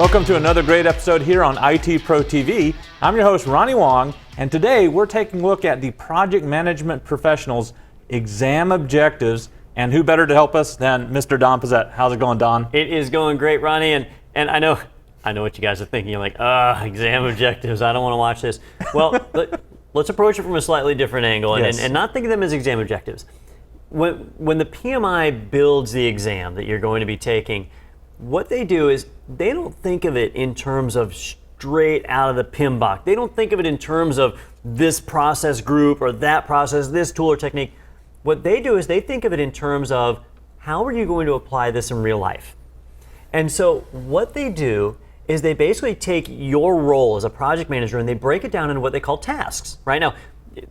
Welcome to another great episode here on IT Pro TV. I'm your host, Ronnie Wong, and today we're taking a look at the project management professionals' exam objectives, and who better to help us than Mr. Don Pezet. How's it going, Don? It is going great, Ronnie, and I know what you guys are thinking. You're like, exam objectives, I don't want to watch this. Well, let's approach it from a slightly different angle and not think of them as exam objectives. When the PMI builds the exam that you're going to be taking, what they do is they don't think of it in terms of straight out of the PMBOK. They don't think of it in terms of this process group or that process, this tool or technique. What they do is they think of it in terms of how are you going to apply this in real life? And so what they do is they basically take your role as a project manager and they break it down into what they call tasks. Right now,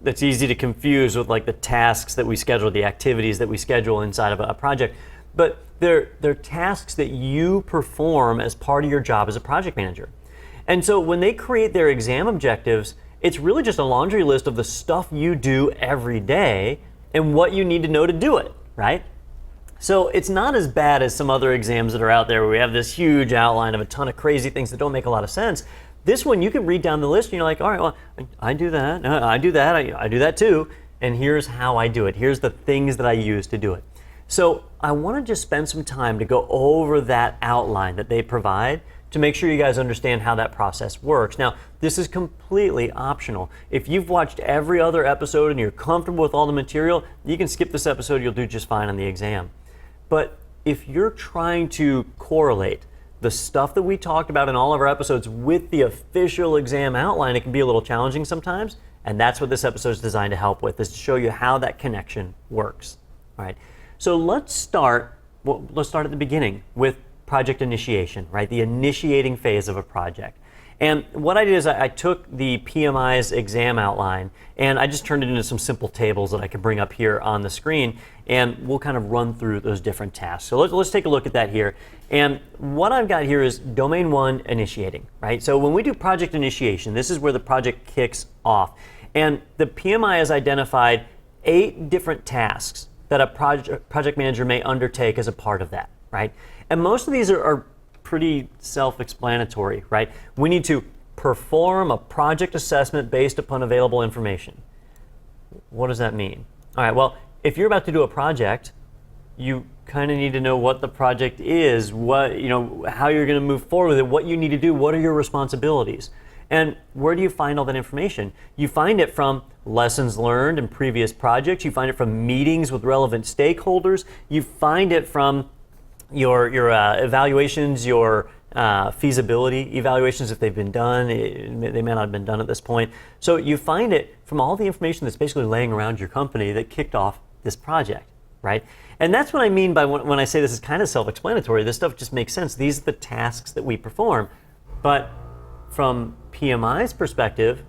that's easy to confuse with like the tasks that we schedule, the activities that we schedule inside of a project. But they're tasks that you perform as part of your job as a project manager. And so when they create their exam objectives, it's really just a laundry list of the stuff you do every day and what you need to know to do it, right? So it's not as bad as some other exams that are out there where we have this huge outline of a ton of crazy things that don't make a lot of sense. This one, you can read down the list and you're like, all right, well, I do that, I do that, I do that too, and here's how I do it. Here's the things that I use to do it. So I want to just spend some time to go over that outline that they provide to make sure you guys understand how that process works. Now, this is completely optional. If you've watched every other episode and you're comfortable with all the material, you can skip this episode, you'll do just fine on the exam. But if you're trying to correlate the stuff that we talked about in all of our episodes with the official exam outline, it can be a little challenging sometimes, and that's what this episode is designed to help with, is to show you how that connection works. All right. So let's start at the beginning with project initiation, right? The initiating phase of a project. And what I did is I took the PMI's exam outline and I just turned it into some simple tables that I could bring up here on the screen, and we'll kind of run through those different tasks. So let's take a look at that here. And what I've got here is domain 1, initiating, right? So when we do project initiation, this is where the project kicks off. And the PMI has identified 8 different tasks that a project manager may undertake as a part of that, right? And most of these are pretty self-explanatory, right? We need to perform a project assessment based upon available information. What does that mean? All right, well, if you're about to do a project, you kind of need to know what the project is, how you're going to move forward with it, what you need to do, what are your responsibilities. And where do you find all that information? You find it from lessons learned in previous projects. You find it from meetings with relevant stakeholders. You find it from your evaluations, your feasibility evaluations if they've been done. They may not have been done at this point. So you find it from all the information that's basically laying around your company that kicked off this project, right? And that's what I mean by when I say this is kind of self-explanatory. This stuff just makes sense. These are the tasks that we perform. But from PMI's perspective,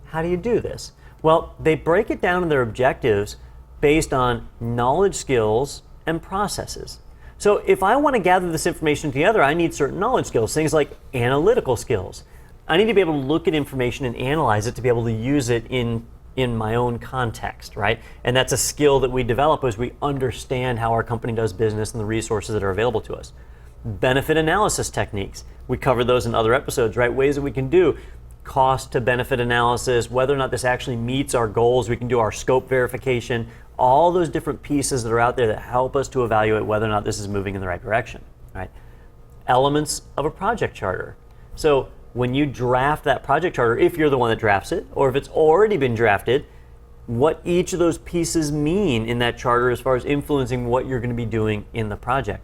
how do you do this? Well, they break it down in their objectives based on knowledge, skills, and processes. So if I want to gather this information together, I need certain knowledge skills, things like analytical skills. I need to be able to look at information and analyze it to be able to use it in my own context, right? And that's a skill that we develop as we understand how our company does business and the resources that are available to us. Benefit analysis techniques. We covered those in other episodes, right? Ways that we can do cost to benefit analysis, whether or not this actually meets our goals. We can do our scope verification, all those different pieces that are out there that help us to evaluate whether or not this is moving in the right direction, right? Elements of a project charter. So when you draft that project charter, if you're the one that drafts it, or if it's already been drafted, what each of those pieces mean in that charter as far as influencing what you're going to be doing in the project.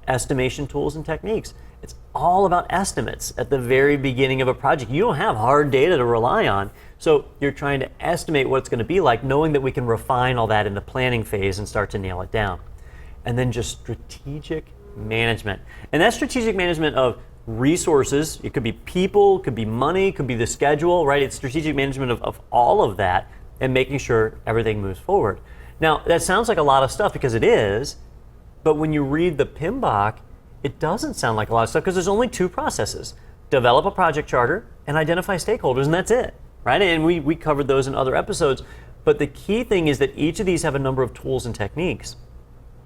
Estimation tools and techniques. It's all about estimates at the very beginning of a project. You don't have hard data to rely on, so you're trying to estimate what it's going to be like, knowing that we can refine all that in the planning phase and start to nail it down. And then just strategic management. And that's strategic management of resources. It could be people, it could be money, it could be the schedule, right? It's strategic management of all of that and making sure everything moves forward. Now, that sounds like a lot of stuff because it is, but when you read the PMBOK, it doesn't sound like a lot of stuff because there's only 2 processes. Develop a project charter and identify stakeholders, and that's it, right? And we covered those in other episodes. But the key thing is that each of these have a number of tools and techniques.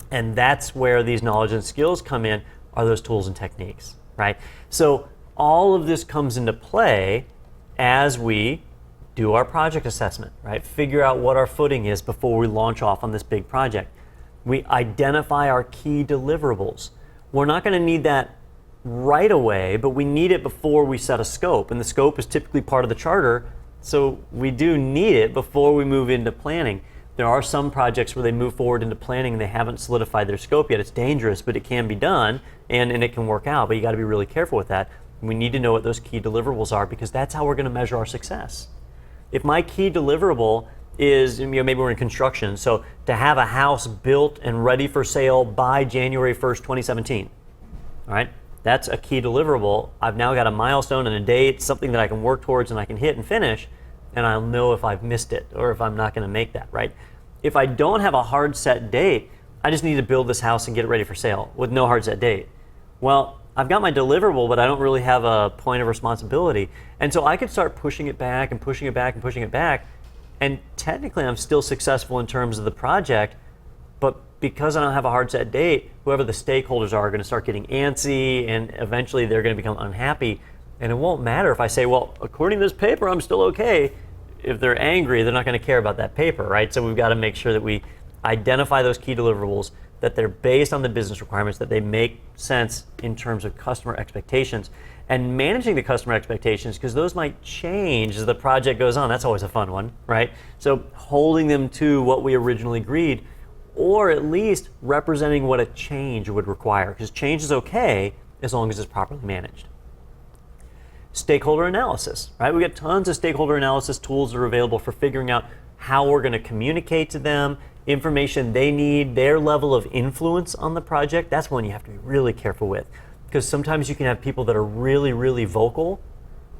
And that's where these knowledge and skills come in, are those tools and techniques, right? So all of this comes into play as we do our project assessment, right? Figure out what our footing is before we launch off on this big project. We identify our key deliverables. We're not going to need that right away, but we need it before we set a scope, and the scope is typically part of the charter, so we do need it before we move into planning. There are some projects where they move forward into planning and they haven't solidified their scope yet. It's dangerous, but it can be done, and it can work out, but you got to be really careful with that. We need to know what those key deliverables are, because that's how we're going to measure our success. If my key deliverable is, maybe we're in construction, so to have a house built and ready for sale by January 1st, 2017, all right? That's a key deliverable. I've now got a milestone and a date, something that I can work towards and I can hit and finish, and I'll know if I've missed it or if I'm not going to make that, right? If I don't have a hard set date, I just need to build this house and get it ready for sale with no hard set date. Well, I've got my deliverable, but I don't really have a point of responsibility. And so I could start pushing it back and pushing it back and pushing it back. And technically I'm still successful in terms of the project, but because I don't have a hard set date, whoever the stakeholders are going to start getting antsy, and eventually they're going to become unhappy. And it won't matter if I say, well, according to this paper, I'm still okay. If they're angry, they're not going to care about that paper, right? So we've got to make sure that we identify those key deliverables, that they're based on the business requirements, that they make sense in terms of customer expectations, and managing the customer expectations, because those might change as the project goes on. That's always a fun one, right? So holding them to what we originally agreed, or at least representing what a change would require, because change is okay as long as it's properly managed. Stakeholder analysis, right? We got tons of stakeholder analysis tools that are available for figuring out how we're going to communicate to them, information they need, their level of influence on the project. That's one you have to be really careful with, because sometimes you can have people that are really, really vocal,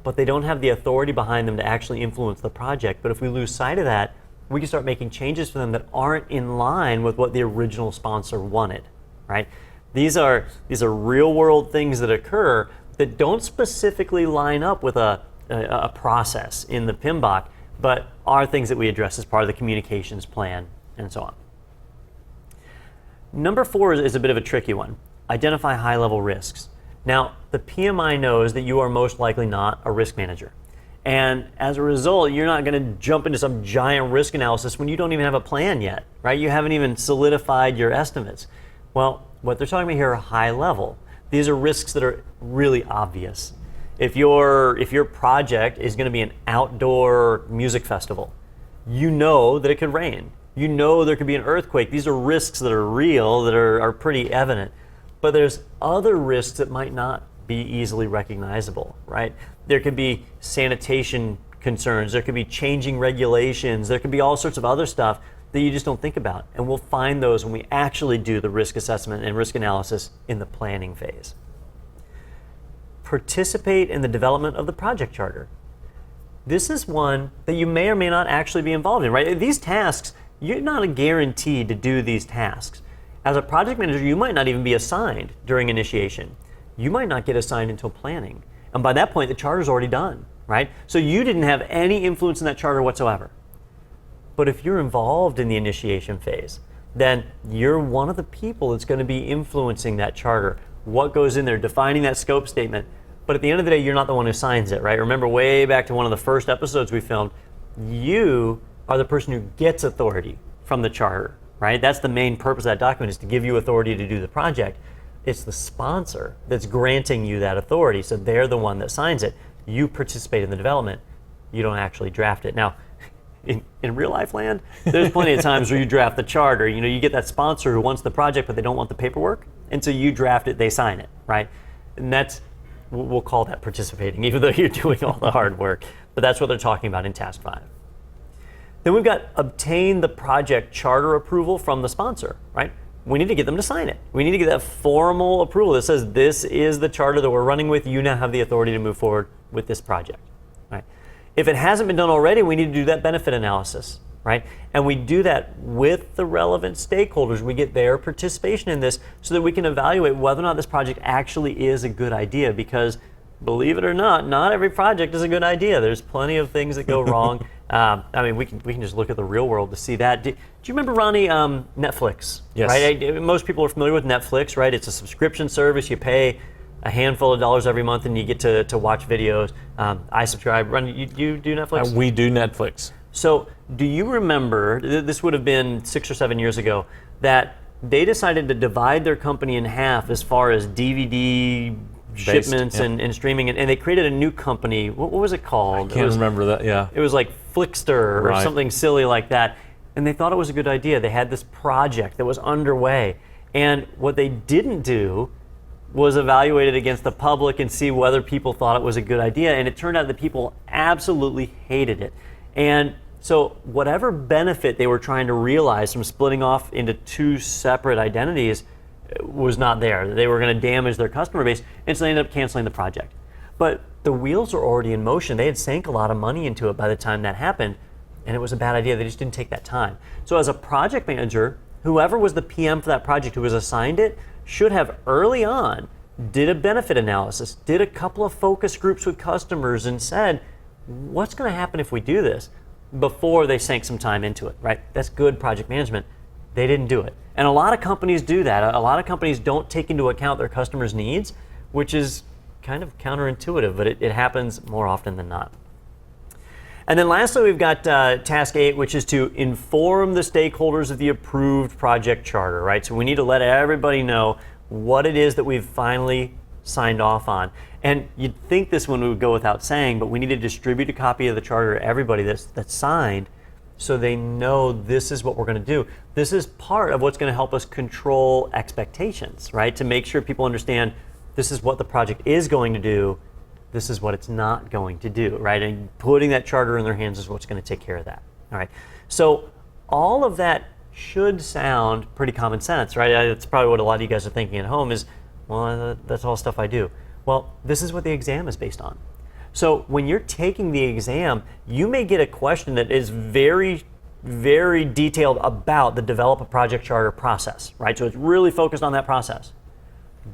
but they don't have the authority behind them to actually influence the project. But if we lose sight of that, we can start making changes for them that aren't in line with what the original sponsor wanted, right? These are real world things that occur that don't specifically line up with a process in the PMBOK, but are things that we address as part of the communications plan and so on. Number 4 is a bit of a tricky one. Identify high-level risks. Now, the PMI knows that you are most likely not a risk manager. And as a result, you're not going to jump into some giant risk analysis when you don't even have a plan yet, right? You haven't even solidified your estimates. Well, what they're talking about here are high level. These are risks that are really obvious. If your project is going to be an outdoor music festival, you know that it could rain. You know there could be an earthquake. These are risks that are real, that are pretty evident. But there's other risks that might not be easily recognizable, right? There could be sanitation concerns, there could be changing regulations, there could be all sorts of other stuff that you just don't think about. And we'll find those when we actually do the risk assessment and risk analysis in the planning phase. Participate in the development of the project charter. This is one that you may or may not actually be involved in, right? These tasks, you're not guaranteed to do these tasks. As a project manager, you might not even be assigned during initiation. You might not get assigned until planning. And by that point, the charter's already done, right? So you didn't have any influence in that charter whatsoever. But if you're involved in the initiation phase, then you're one of the people that's going to be influencing that charter, what goes in there, defining that scope statement. But at the end of the day, you're not the one who signs it, right? Remember way back to one of the first episodes we filmed, you are the person who gets authority from the charter, right? That's the main purpose of that document, is to give you authority to do the project. It's the sponsor that's granting you that authority, so they're the one that signs it. You participate in the development. You don't actually draft it. Now, in real life land, there's plenty of times where you draft the charter. You know, you get that sponsor who wants the project, but they don't want the paperwork, and so you draft it, they sign it, right? And that's, we'll call that participating, even though you're doing all the hard work. But that's what they're talking about in Task 5. Then we've got obtain the project charter approval from the sponsor, right? We need to get them to sign it. We need to get that formal approval that says this is the charter that we're running with. You now have the authority to move forward with this project, right? If it hasn't been done already, we need to do that benefit analysis, right? And we do that with the relevant stakeholders. We get their participation in this so that we can evaluate whether or not this project actually is a good idea, because believe it or not every project is a good idea. There's plenty of things that go wrong. I mean, we can just look at the real world to see that. Do you remember, Ronnie, Netflix? Yes. Right? Most people are familiar with Netflix, right? It's a subscription service. You pay, a handful of dollars every month, and you get to watch videos. I subscribe. Ron, you do Netflix? We do Netflix. So do you remember, this would have been 6 or 7 years ago, that they decided to divide their company in half as far as DVD shipments and streaming, and they created a new company. What was it called? I can't remember that, yeah. It was like Flickster or something silly like that. And they thought it was a good idea. They had this project that was underway. And what they didn't do was evaluate it against the public and see whether people thought it was a good idea. And it turned out that people absolutely hated it. And so whatever benefit they were trying to realize from splitting off into two separate identities was not there. They were going to damage their customer base, and so they ended up canceling the project. But the wheels are already in motion. They had sank a lot of money into it by the time that happened, and it was a bad idea. They just didn't take that time. So as a project manager, whoever was the PM for that project who was assigned it should have early on did a benefit analysis, did a couple of focus groups with customers, and said, what's going to happen if we do this, before they sank some time into it, right? That's good project management. They didn't do it. And a lot of companies do that. A lot of companies don't take into account their customers' needs, which is kind of counterintuitive, but it happens more often than not. And then lastly, we've got task 8, which is to inform the stakeholders of the approved project charter, right? So we need to let everybody know what it is that we've finally signed off on. And you'd think this one would go without saying, but we need to distribute a copy of the charter to everybody that's signed, so they know this is what we're going to do. This is part of what's going to help us control expectations, right? To make sure people understand this is what the project is going to do, this is what it's not going to do, right? And putting that charter in their hands is what's going to take care of that, all right? So all of that should sound pretty common sense, right? That's probably what a lot of you guys are thinking at home is, well, that's all stuff I do. Well, this is what the exam is based on. So when you're taking the exam, you may get a question that is very, very detailed about the develop a project charter process, right? So it's really focused on that process.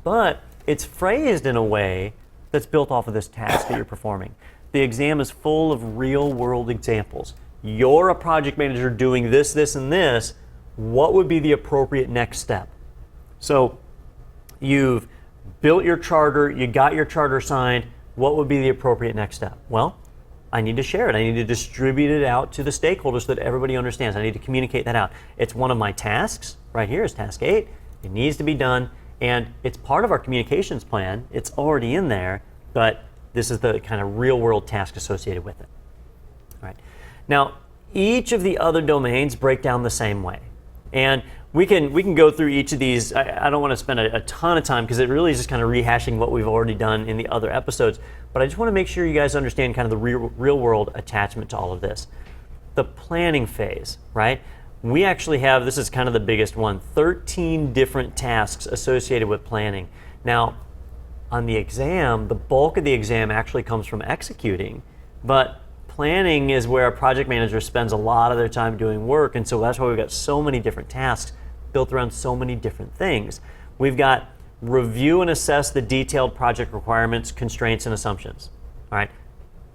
But it's phrased in a way that's built off of this task that you're performing. The exam is full of real world examples. You're a project manager doing this, this, and this. What would be the appropriate next step? So you've built your charter, you got your charter signed. What would be the appropriate next step? Well, I need to share it. I need to distribute it out to the stakeholders so that everybody understands. I need to communicate that out. It's one of my tasks. Right here is task 8. It needs to be done, and it's part of our communications plan. It's already in there, but this is the kind of real world task associated with it. All right. Now, each of the other domains break down the same way. And we can go through each of these. I don't want to spend a ton of time because it really is just kind of rehashing what we've already done in the other episodes. But I just want to make sure you guys understand kind of the real world attachment to all of this. The planning phase, right? We actually have, this is kind of the biggest one, 13 different tasks associated with planning. Now, on the exam, the bulk of the exam actually comes from executing, but planning is where a project manager spends a lot of their time doing work, and so that's why we've got so many different tasks built around so many different things. We've got review and assess the detailed project requirements, constraints, and assumptions. All right,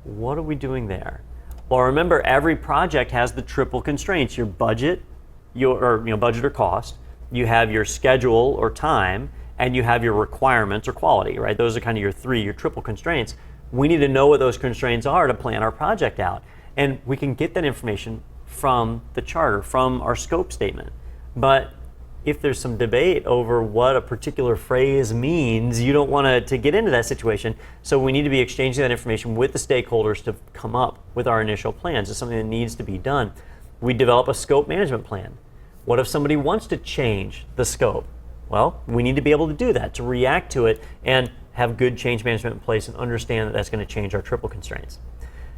what are we doing there? Well, remember, every project has the triple constraints: your budget, budget or cost. You have your schedule or time, and you have your requirements or quality. Right? Those are kind of your triple constraints. We need to know what those constraints are to plan our project out, and we can get that information from the charter, from our scope statement. But if there's some debate over what a particular phrase means, you don't want to get into that situation. So we need to be exchanging that information with the stakeholders to come up with our initial plans. It's something that needs to be done. We develop a scope management plan. What if somebody wants to change the scope? Well, we need to be able to do that, to react to it and have good change management in place and understand that that's going to change our triple constraints.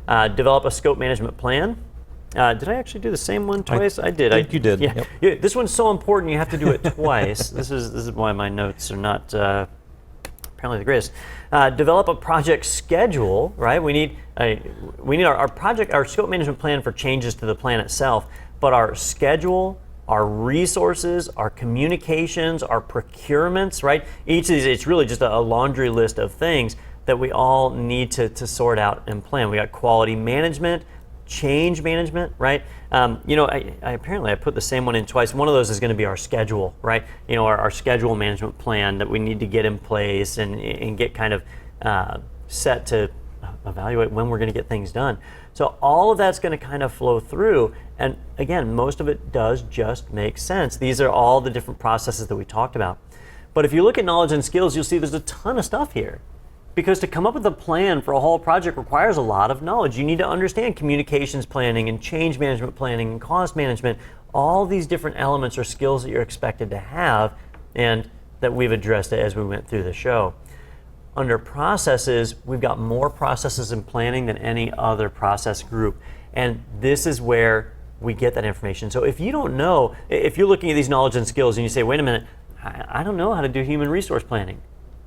Develop a scope management plan. Did I actually do the same one twice? I did. I think you did. Yeah. Yep. Yeah. This one's so important you have to do it twice. This is why my notes are not apparently the greatest. Develop a project schedule. Right. We need our scope management plan for changes to the plan itself, but our schedule, our resources, our communications, our procurements. Right. Each of these, it's really just a laundry list of things that we all need to sort out and plan. We got quality management, change management, right? I put the same one in twice. One of those is going to be our schedule, right? Our schedule management plan that we need to get in place and get kind of set to evaluate when we're going to get things done. So all of that's going to kind of flow through. And again, most of it does just make sense. These are all the different processes that we talked about. But if you look at knowledge and skills, you'll see there's a ton of stuff here. Because to come up with a plan for a whole project requires a lot of knowledge. You need to understand communications planning and change management planning and cost management. All these different elements are skills that you're expected to have and that we've addressed as we went through the show. Under processes, we've got more processes in planning than any other process group. And this is where we get that information. So if you don't know, if you're looking at these knowledge and skills and you say, wait a minute, I don't know how to do human resource planning.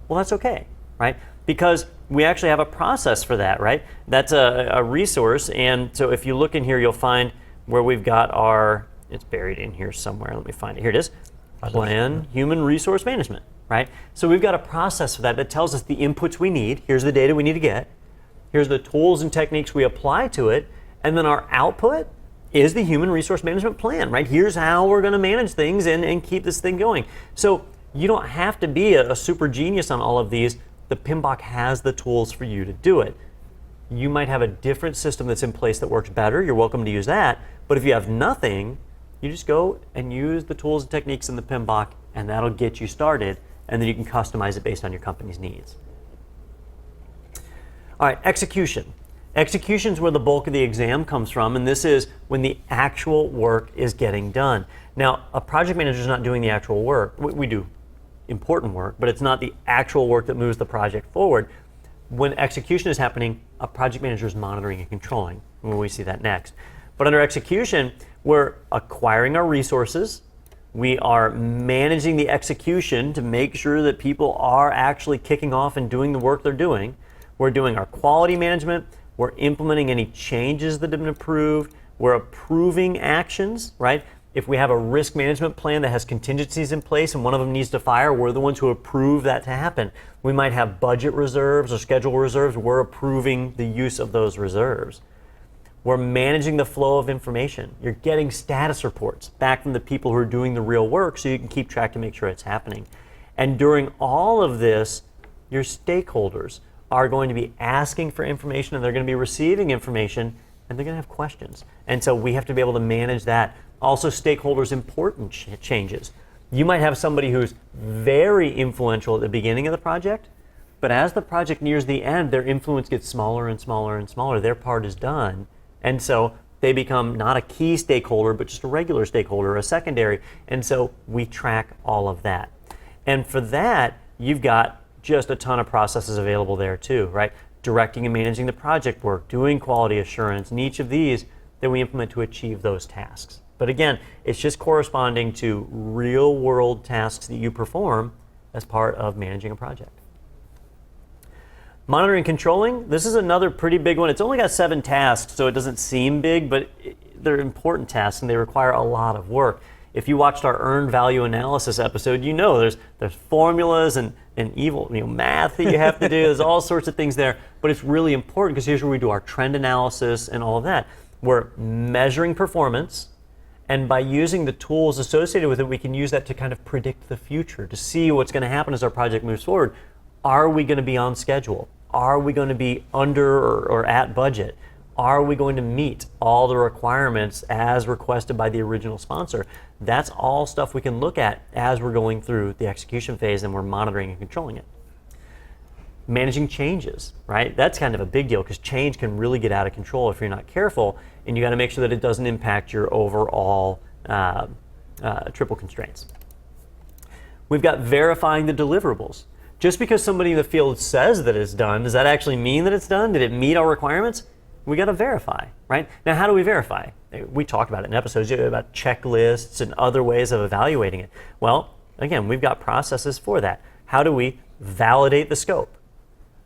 Well, that's okay, right? Because we actually have a process for that, right? That's a resource, and so if you look in here, you'll find where we've got it's buried in here somewhere. Let me find it. Here it is. Plan Human Resource Management, right? So we've got a process for that tells us the inputs we need. Here's the data we need to get. Here's the tools and techniques we apply to it, and then our output is the Human Resource Management Plan, right? Here's how we're going to manage things and keep this thing going. So you don't have to be a super genius on all of these. The PMBOK has the tools for you to do it. You might have a different system that's in place that works better. You're welcome to use that. But if you have nothing, you just go and use the tools and techniques in the PMBOK, and that'll get you started. And then you can customize it based on your company's needs. All right, execution. Execution is where the bulk of the exam comes from, and this is when the actual work is getting done. Now, a project manager is not doing the actual work. We do important work, but it's not the actual work that moves the project forward. When execution is happening, a project manager is monitoring and controlling, when we see that next. But under execution, we're acquiring our resources, we are managing the execution to make sure that people are actually kicking off and doing the work they're doing. We're doing our quality management, we're implementing any changes that have been approved, we're approving actions, right? If we have a risk management plan that has contingencies in place and one of them needs to fire, we're the ones who approve that to happen. We might have budget reserves or schedule reserves. We're approving the use of those reserves. We're managing the flow of information. You're getting status reports back from the people who are doing the real work so you can keep track to make sure it's happening. And during all of this, your stakeholders are going to be asking for information and they're going to be receiving information and they're going to have questions. And so we have to be able to manage that. Also, stakeholders' important changes. You might have somebody who's very influential at the beginning of the project, but as the project nears the end, their influence gets smaller and smaller and smaller. Their part is done. And so they become not a key stakeholder, but just a regular stakeholder, a secondary. And so we track all of that. And for that, you've got just a ton of processes available there too, right? Directing and managing the project work, doing quality assurance, and each of these that we implement to achieve those tasks. But again, it's just corresponding to real world tasks that you perform as part of managing a project. Monitoring and controlling, this is another pretty big one. It's only got 7 tasks, so it doesn't seem big, but they're important tasks and they require a lot of work. If you watched our earned value analysis episode, you know there's formulas and evil math that you have to do. There's all sorts of things there, but it's really important because here's where we do our trend analysis and all of that. We're measuring performance, and by using the tools associated with it, we can use that to kind of predict the future, to see what's going to happen as our project moves forward. Are we going to be on schedule? Are we going to be under or at budget? Are we going to meet all the requirements as requested by the original sponsor? That's all stuff we can look at as we're going through the execution phase and we're monitoring and controlling it. Managing changes, right? That's kind of a big deal because change can really get out of control if you're not careful, and you got to make sure that it doesn't impact your overall triple constraints. We've got verifying the deliverables. Just because somebody in the field says that it's done, does that actually mean that it's done? Did it meet our requirements? We got to verify, right? Now, how do we verify? We talked about it in episodes about checklists and other ways of evaluating it. Well, again, we've got processes for that. How do we validate the scope?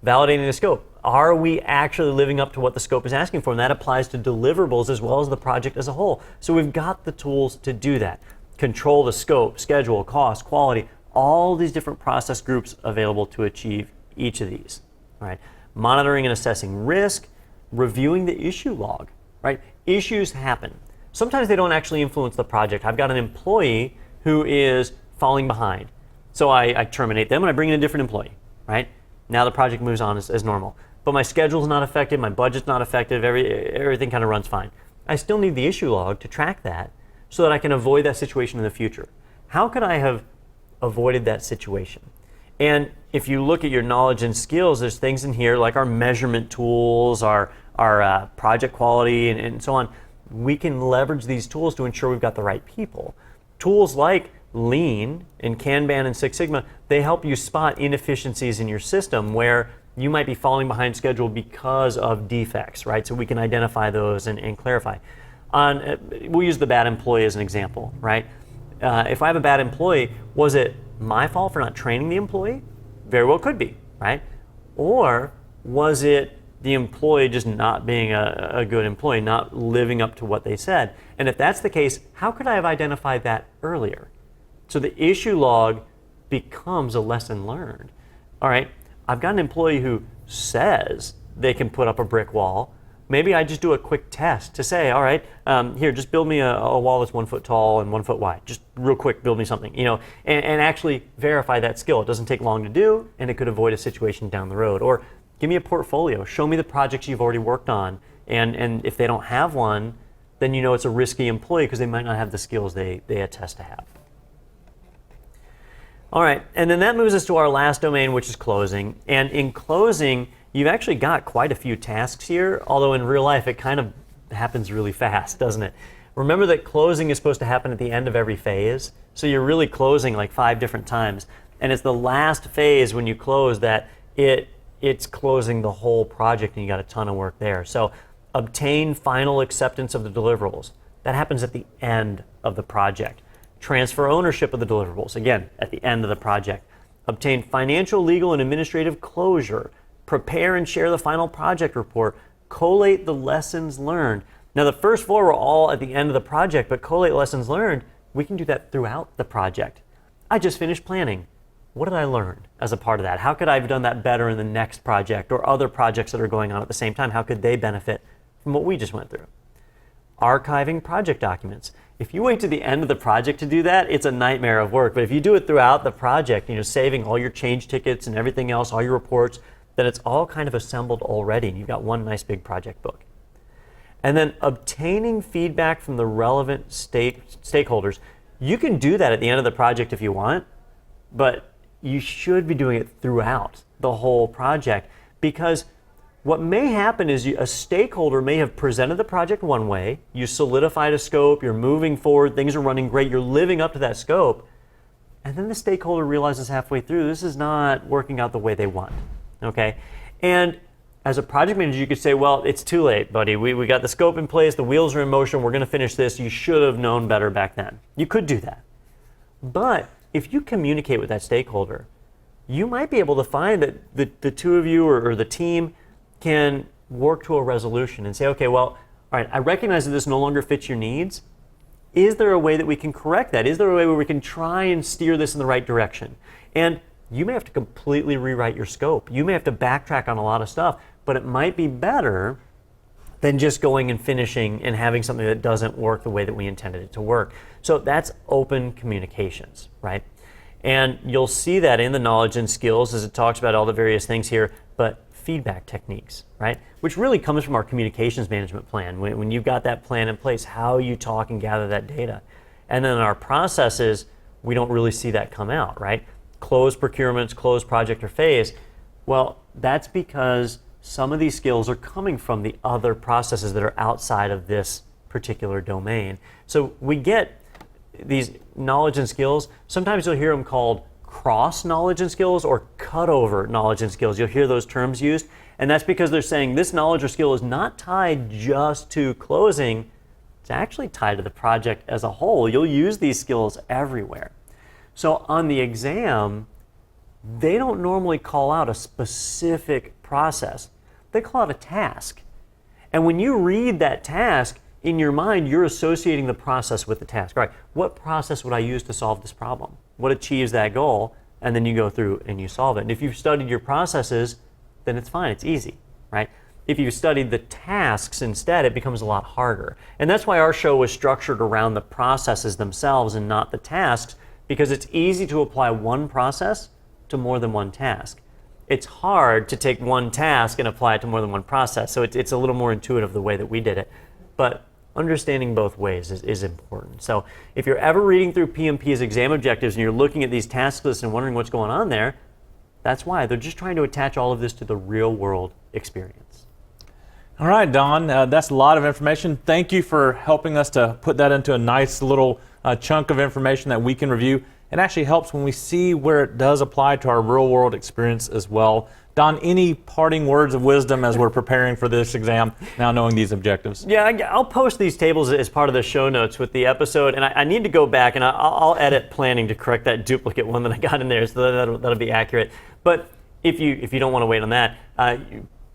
Validating the scope. Are we actually living up to what the scope is asking for? And that applies to deliverables as well as the project as a whole. So we've got the tools to do that. Control the scope, schedule, cost, quality, all these different process groups available to achieve each of these. All right. Monitoring and assessing risk, reviewing the issue log. right? Issues happen. Sometimes they don't actually influence the project. I've got an employee who is falling behind. So I terminate them and I bring in a different employee, right? Now the project moves on as normal. But my schedule's not affected, my budget's not affected, everything kind of runs fine. I still need the issue log to track that so that I can avoid that situation in the future. How could I have avoided that situation? And if you look at your knowledge and skills, there's things in here like our measurement tools, our project quality, and so on. We can leverage these tools to ensure we've got the right people. Tools like Lean and Kanban and Six Sigma, they help you spot inefficiencies in your system where you might be falling behind schedule because of defects, right? So we can identify those and clarify. We'll use the bad employee as an example, right? If I have a bad employee, was it my fault for not training the employee? Very well could be, right? Or was it the employee just not being a good employee, not living up to what they said? And if that's the case, how could I have identified that earlier? So the issue log becomes a lesson learned. All right, I've got an employee who says they can put up a brick wall. Maybe I just do a quick test to say, all right, here, just build me a wall that's 1 foot tall and 1 foot wide. Just real quick, build me something, and actually verify that skill. It doesn't take long to do, and it could avoid a situation down the road. Or give me a portfolio. Show me the projects you've already worked on. And if they don't have one, then you know it's a risky employee because they might not have the skills they attest to have. All right, and then that moves us to our last domain, which is closing. And in closing, you've actually got quite a few tasks here, although in real life it kind of happens really fast, doesn't it? Remember that closing is supposed to happen at the end of every phase, so you're really closing like 5 different times. And it's the last phase when you close that it's closing the whole project and you got a ton of work there. So obtain final acceptance of the deliverables. That happens at the end of the project. Transfer ownership of the deliverables, again, at the end of the project. Obtain financial, legal, and administrative closure. Prepare and share the final project report. Collate the lessons learned. Now, the first 4 were all at the end of the project, but collate lessons learned, we can do that throughout the project. I just finished planning. What did I learn as a part of that? How could I have done that better in the next project or other projects that are going on at the same time? How could they benefit from what we just went through? Archiving project documents. If you wait to the end of the project to do that, it's a nightmare of work. But if you do it throughout the project, saving all your change tickets and everything else, all your reports, then it's all kind of assembled already and you've got one nice big project book. And then obtaining feedback from the relevant stakeholders. You can do that at the end of the project if you want, but you should be doing it throughout the whole project, because what may happen is a stakeholder may have presented the project one way, you solidified a scope, you're moving forward, things are running great, you're living up to that scope, and then the stakeholder realizes halfway through this is not working out the way they want, okay? And as a project manager, you could say, well, it's too late, buddy. We got the scope in place, the wheels are in motion, we're gonna finish this, you should have known better back then. You could do that. But if you communicate with that stakeholder, you might be able to find that the two of you or the team can work to a resolution and say, okay, well, all right, I recognize that this no longer fits your needs. Is there a way that we can correct that? Is there a way where we can try and steer this in the right direction? And you may have to completely rewrite your scope. You may have to backtrack on a lot of stuff, but it might be better than just going and finishing and having something that doesn't work the way that we intended it to work. So that's open communications, right? And you'll see that in the knowledge and skills as it talks about all the various things here, but feedback techniques, right? Which really comes from our communications management plan. When you've got that plan in place, how you talk and gather that data. And then in our processes, we don't really see that come out, right? Close procurements, close project or phase. Well, that's because some of these skills are coming from the other processes that are outside of this particular domain. So we get these knowledge and skills. Sometimes you'll hear them called cross knowledge and skills or cutover knowledge and skills. You'll hear those terms used, and that's because they're saying this knowledge or skill is not tied just to closing, it's actually tied to the project as a whole. You'll use these skills everywhere. So on the exam, they don't normally call out a specific process. They call out a task. And when you read that task, in your mind, you're associating the process with the task. All right, what process would I use to solve this problem? What achieves that goal? And then you go through and you solve it. And if you've studied your processes, then it's fine, it's easy, right? if you studied the tasks instead, it becomes a lot harder. And that's why our show was structured around the processes themselves and not the tasks, because it's easy to apply one process to more than one task. It's hard to take one task and apply it to more than one process, so it's a little more intuitive the way that we did it. But understanding both ways is important. So if you're ever reading through PMP's exam objectives and you're looking at these task lists and wondering what's going on there, that's why. They're just trying to attach all of this to the real world experience. All right, Don, that's a lot of information. Thank you for helping us to put that into a nice little chunk of information that we can review. It actually helps when we see where it does apply to our real world experience as well. Don, any parting words of wisdom as we're preparing for this exam, now knowing these objectives? Yeah, I'll post these tables as part of the show notes with the episode, and I need to go back and I'll edit planning to correct that duplicate one that I got in there, so that'll be accurate. But if you don't want to wait on that,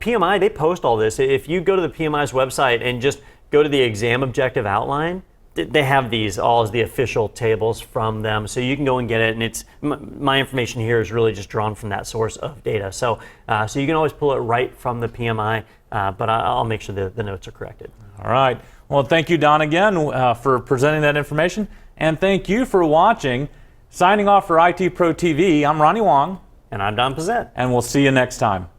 PMI, they post all this. If you go to the PMI's website and just go to the exam objective outline, they have these all as the official tables from them, so you can go and get it. And it's my information here is really just drawn from that source of data. So you can always pull it right from the PMI, but I'll make sure the notes are corrected. All right. Well, thank you, Don, again for presenting that information, and thank you for watching. Signing off for IT Pro TV, I'm Ronnie Wong. And I'm Don Pezet. And we'll see you next time.